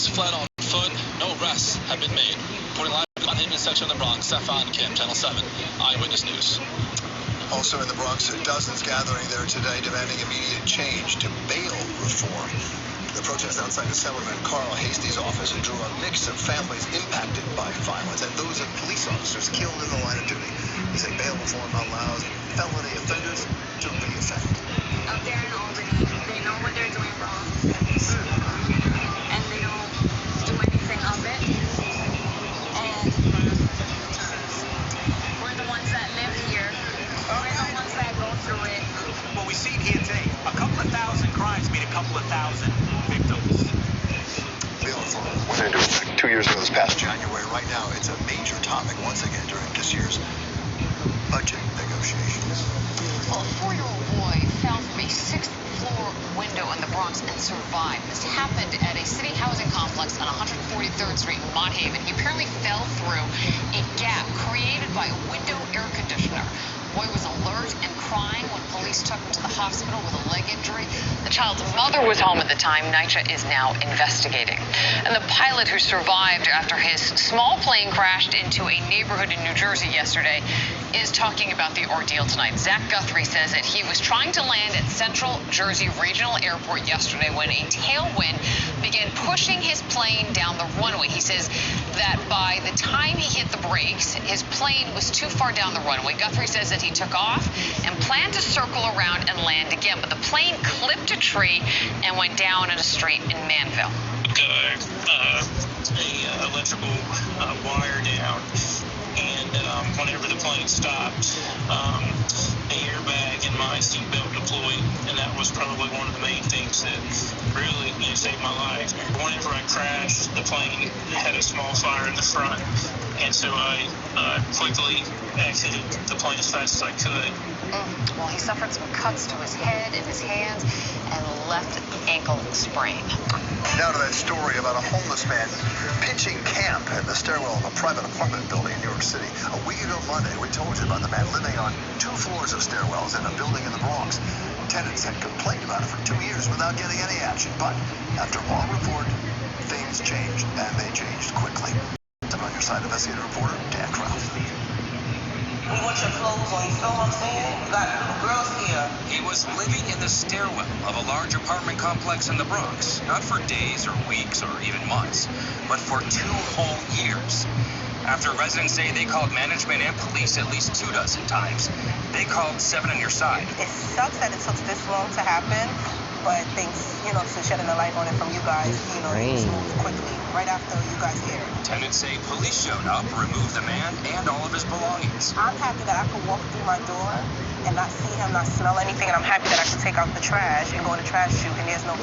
Bronx fled on foot. No arrests have been made. Reporting live from the unhinged section of the Bronx, Stefan Kim, Channel 7, Eyewitness News. Also in the Bronx, dozens gathering there today demanding immediate change to bail reform. The protest outside Assemblyman Carl Hasty's office drew a mix of families impacted by violence and those of police officers killed in the line of duty. They say bail reform allows felony offenders to reoffend. Up there in Albany, they know what they're doing wrong, and they don't do anything of it. And we're the ones that live here. We're the ones that go through it. Well, we see it here today. A couple of thousand crimes mean a couple of thousand victims. Bail reform went into effect 2 years ago this past January. Right now, it's a major topic once again during this year's budget negotiations. Well, a 4-year-old boy fell from a 6th-floor window in the Bronx and survived. This happened at a city housing complex on 143rd Street in Mott Haven. He apparently fell through a gap created by a window air conditioner. The boy was alert and crying when police took him to the hospital with a leg injury. The child's mother was home at the time. NYCHA is now investigating. And the pilot who survived after his small plane crashed into a neighborhood in New Jersey yesterday is talking about the ordeal tonight. Zach Guthrie says that he was trying to land at Central Jersey Regional Airport yesterday when a tailwind began pushing his plane down the runway. He says that by the time he hit the brakes, his plane was too far down the runway. Guthrie says that he took off and planned to circle around and land again, but the plane clipped a tree and went down in a street in Manville. Electrical wire down, and whenever the plane stopped, the airbag in my seatbelt deployed, and that was probably one of the main things that really saved my life. Whenever I crashed, the plane had a small fire in the front, and so I quickly exited the plane as fast as I could. Well, he suffered some cuts to his head and his hands and left ankle sprain. Now to that story about a homeless man pitching camp at the stairwell of a private apartment building in New York City. A week ago Monday, we told you about the man living on 2 floors of stairwells in a building in the Bronx. Tenants had complained about it for 2 years without getting any action. But after our report, things changed, and they changed quickly. On your side, investigative reporter Dan Kraus. We want your clothes on, you feel what I'm saying? We got little girls here. He was living in the stairwell of a large apartment complex in the Bronx, not for days or weeks or even months, but for 2 whole years. After residents say they called management and police at least 24 times, they called 7 on your side. It sucks that it took this long to happen, but thanks, to shedding the light on it from you guys, it moved quickly, right after you guys aired. Tenants say police showed up, removed the man and all of his belongings. I'm happy that I could walk through my door and not see him, not smell anything, and I'm happy that I could take out the trash and go in the trash chute, and there's no